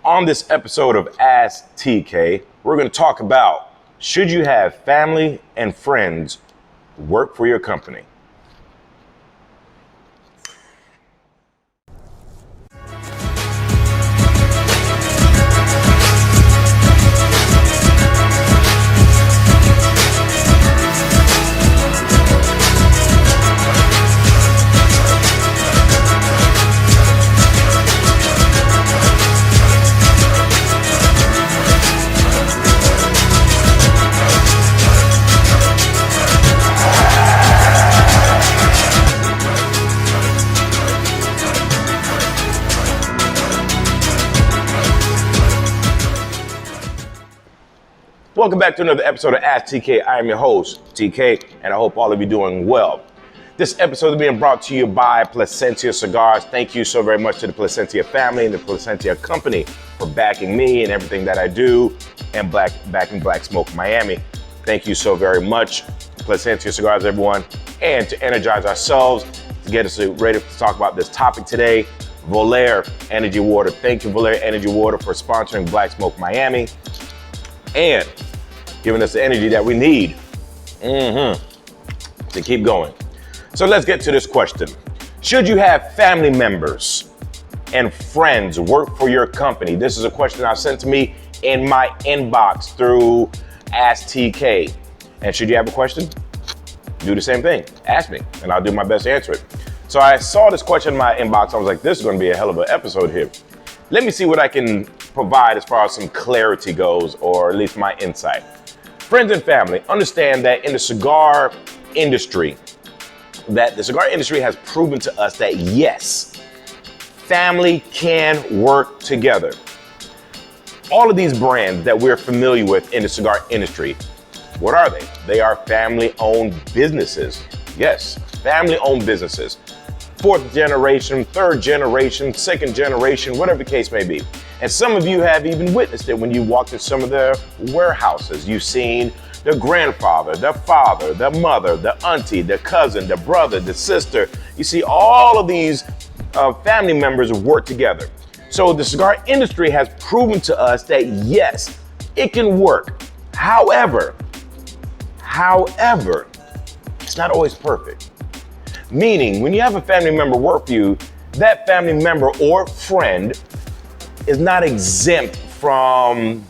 On this episode of Ask TK, we're going to talk about, should you have family and friends work for your company? Welcome back to another episode of Ask TK. I am your host, TK, and I hope all of you are doing well. This episode is being brought to you by Placentia Cigars. Thank you so very much to the Placentia family and the Placentia company for backing me and everything that I do, and backing Black Smoke Miami. Thank you so very much, Placentia Cigars, everyone. And to energize ourselves, to get us ready to talk about this topic today, Volair Energy Water. Thank you, Volair Energy Water, for sponsoring Black Smoke Miami and giving us the energy that we need to keep going. So let's get to this question. Should you have family members and friends work for your company? This is a question I sent to me in my inbox through Ask TK. And should you have a question? Do the same thing. Ask me, and I'll do my best to answer it. So I saw this question in my inbox. I was like, this is going to be a hell of an episode here. Let me see what I can provide as far as some clarity goes, or at least my insight. Friends and family, understand that in the cigar industry, has proven to us that yes, family can work together. All of these brands that we're familiar with in the cigar industry, what are they? They are family-owned businesses. Yes, family-owned businesses. Fourth generation, third generation, second generation, whatever the case may be. And some of you have even witnessed it when you walked in some of their warehouses. You've seen the grandfather, the father, the mother, the auntie, the cousin, the brother, the sister. You see all of these family members work together. So the cigar industry has proven to us that yes, it can work. However, it's not always perfect. Meaning, when you have a family member work for you, that family member or friend is not exempt from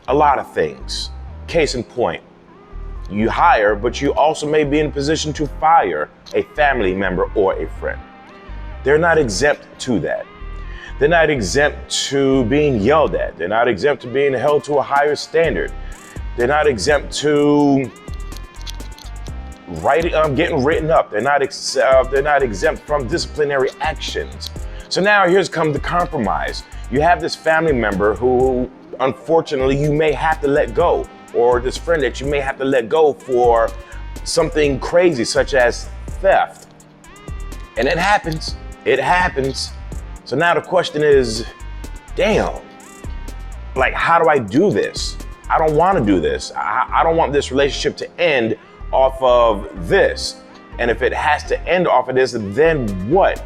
a lot of things. Case in point, you hire, but you also may be in a position to fire a family member or a friend. They're not exempt to that. They're not exempt to being yelled at. They're not exempt to being held to a higher standard. They're not exempt to getting written up. They're not exempt from disciplinary actions. So now here's come the compromise. You have this family member who, unfortunately, you may have to let go, or this friend that you may have to let go for something crazy, such as theft. And it happens. It happens. So now the question is, damn, like, how do I do this? I don't want to do this. I don't want this relationship to end off of this. And if it has to end off of this, then what?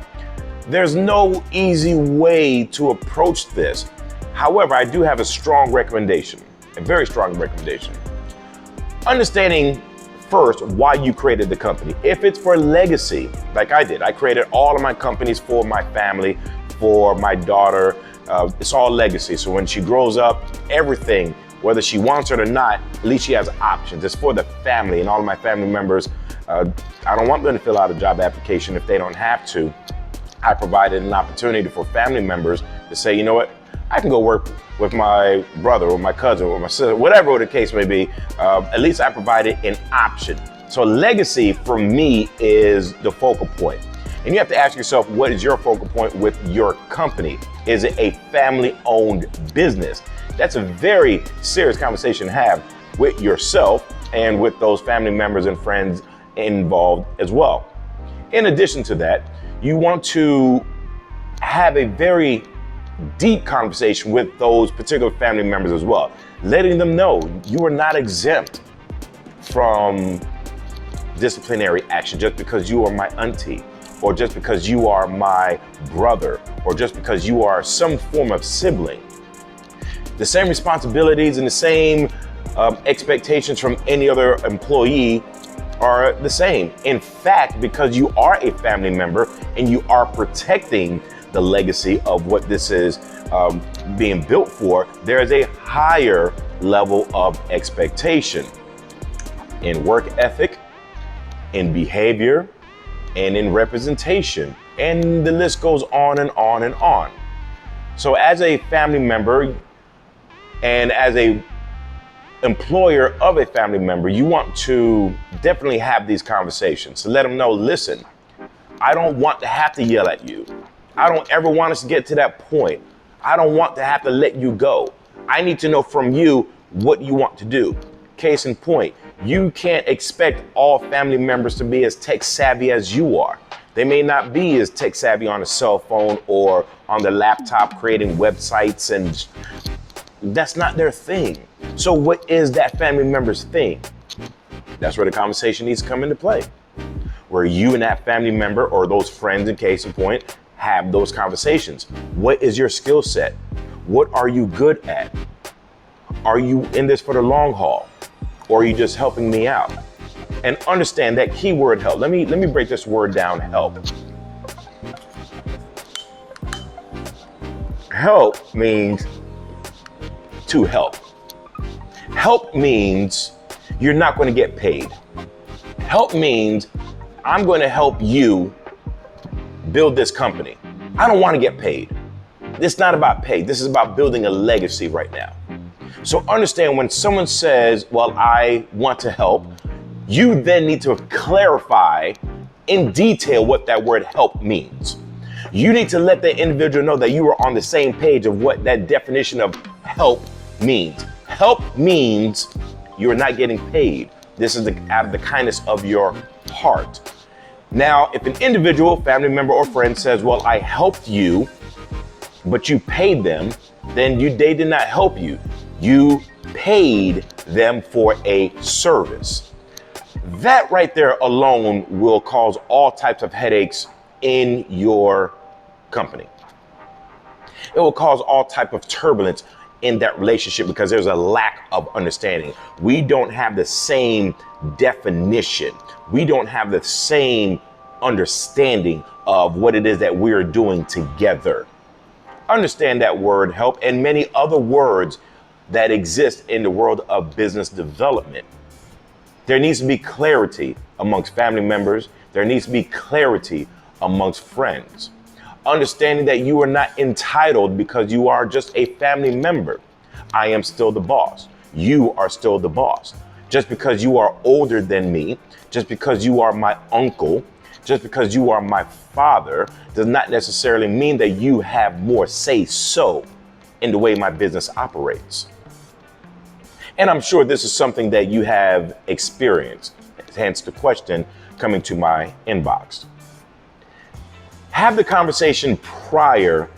There's no easy way to approach this. However, I do have a strong recommendation, a very strong recommendation. Understanding first why you created the company. If it's for legacy, like I did, I created all of my companies for my family, for my daughter. It's all legacy. So when she grows up, everything, whether she wants it or not, at least she has options. It's for the family and all of my family members. I don't want them to fill out a job application if they don't have to. I provided an opportunity for family members to say, you know what, I can go work with my brother or my cousin or my sister, whatever the case may be. At least I provided an option. So legacy for me is the focal point. And you have to ask yourself, what is your focal point with your company? Is it a family-owned business? That's a very serious conversation to have with yourself and with those family members and friends involved as well. In addition to that, you want to have a very deep conversation with those particular family members as well, letting them know you are not exempt from disciplinary action just because you are my auntie, or just because you are my brother or just because you are some form of sibling. The same responsibilities and the same expectations from any other employee are the same. In fact, because you are a family member and you are protecting the legacy of what this is being built for, there is a higher level of expectation in work ethic, in behavior, and in representation. And the list goes on and on and on. So as a family member and as a employer of a family member, you want to definitely have these conversations to let them know, listen, I don't want to have to yell at you. I don't ever want us to get to that point. I don't want to have to let you go. I need to know from you what you want to do. Case in point, you can't expect all family members to be as tech savvy as you are. They may not be as tech savvy on a cell phone or on the laptop creating websites, and that's not their thing. So what is that family member's thing? That's where the conversation needs to come into play, where you and that family member or those friends, in case in point, have those conversations. What is your skill set? What are you good at? Are you in this for the long haul? Or are you just helping me out? And understand that keyword help. Let me break this word down, help. Help means to help. Help means you're not going to get paid. Help means I'm going to help you build this company. I don't want to get paid. It's not about pay. This is about building a legacy right now. So understand when someone says, well, I want to help, you then need to clarify in detail what that word help means. You need to let the individual know that you are on the same page of what that definition of help means. Help means you're not getting paid. This is out of the kindness of your heart. Now, if an individual, family member, or friend says, well, I helped you, but you paid them, then they did not help you. You paid them for a service. That right there alone will cause all types of headaches in your company. It will cause all type of turbulence in that relationship because there's a lack of understanding. We don't have the same definition. We don't have the same understanding of what it is that we're doing together. Understand that word help and many other words that exist in the world of business development. There needs to be clarity amongst family members. There needs to be clarity amongst friends. Understanding that you are not entitled because you are just a family member. I am still the boss. You are still the boss. Just because you are older than me, just because you are my uncle, just because you are my father, does not necessarily mean that you have more say so in the way my business operates. And I'm sure this is something that you have experienced, hence the question coming to my inbox. Have the conversation prior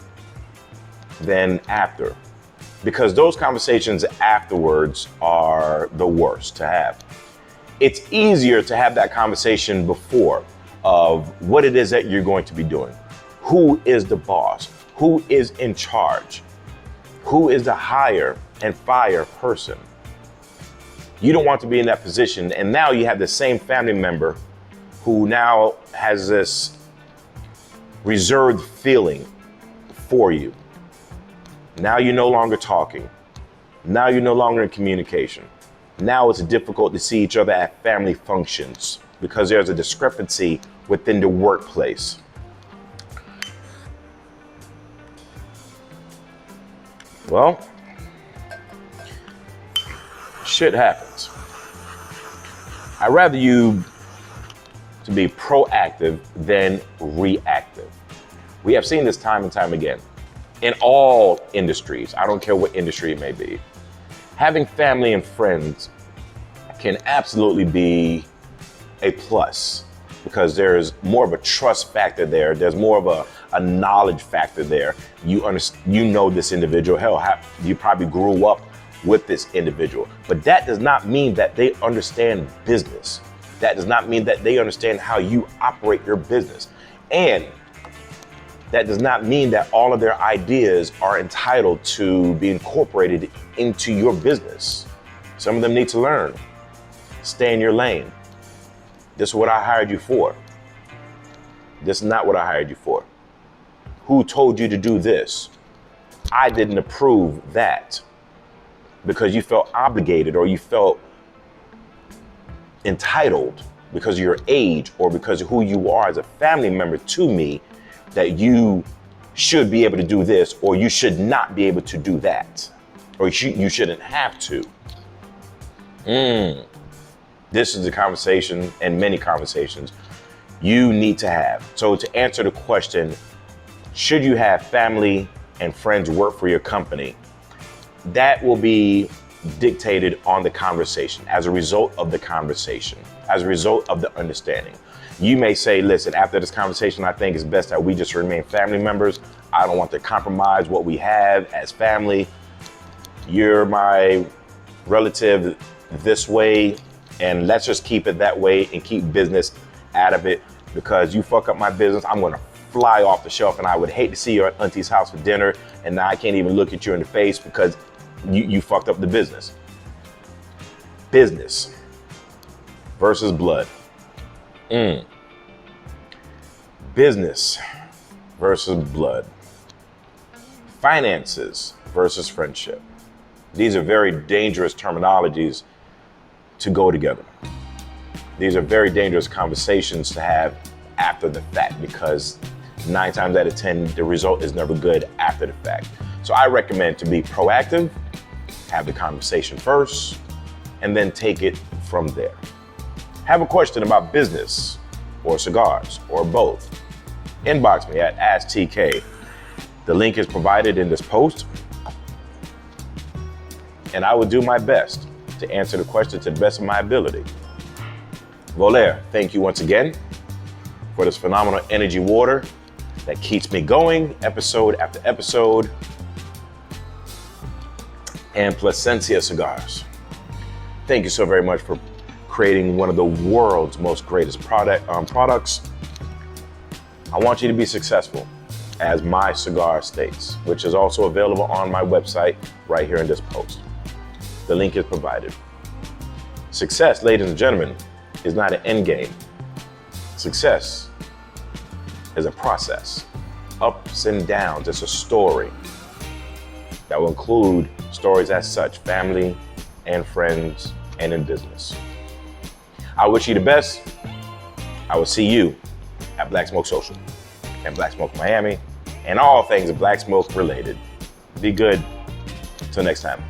than after, because those conversations afterwards are the worst to have. It's easier to have that conversation before of what it is that you're going to be doing. Who is the boss? Who is in charge? Who is the hire and fire person? You don't want to be in that position. And now you have the same family member who now has this reserved feeling for you. Now you're no longer talking. Now you're no longer in communication. Now it's difficult to see each other at family functions because there's a discrepancy within the workplace. Well, shit happens. I'd rather you to be proactive than reactive. We have seen this time and time again in all industries. I don't care what industry it may be. Having family and friends can absolutely be a plus because there's more of a trust factor there. There's more of a knowledge factor there. You know this individual. Hell, you probably grew up with this individual, but that does not mean that they understand business. That does not mean that they understand how you operate your business. And that does not mean that all of their ideas are entitled to be incorporated into your business. Some of them need to learn. Stay in your lane. This is what I hired you for. This is not what I hired you for. Who told you to do this? I didn't approve that because you felt obligated or you felt entitled because of your age or because of who you are as a family member to me, that you should be able to do this or you should not be able to do that, or you shouldn't have to. This is the conversation and many conversations you need to have. So to answer the question, should you have family and friends work for your company? That will be dictated on the conversation, as a result of the conversation, as a result of the understanding. You may say, listen, after this conversation, I think it's best that we just remain family members. I don't want to compromise what we have as family. You're my relative this way, and let's just keep it that way and keep business out of it, because you fuck up my business, I'm gonna fly off the shelf, and I would hate to see you at auntie's house for dinner, and now I can't even look at you in the face because you fucked up the business. Business versus blood. Business versus blood. Finances versus friendship. These are very dangerous terminologies to go together. These are very dangerous conversations to have after the fact, because 9 times out of 10, the result is never good after the fact. So I recommend to be proactive, have the conversation first, and then take it from there. Have a question about business or cigars or both? Inbox me at AskTK. The link is provided in this post, and I will do my best to answer the question to the best of my ability. Volaire, thank you once again for this phenomenal energy water that keeps me going episode after episode. And Placencia Cigars, thank you so very much for creating one of the world's most greatest products. I want you to be successful, as my cigar states, which is also available on my website right here in this post. The link is provided. Success, ladies and gentlemen, is not an end game. Success is a process, ups and downs. It's a story that will include stories as such, family and friends and in business. I wish you the best. I will see you at Black Smoke Social and Black Smoke Miami and all things Black Smoke related. Be good. Till next time.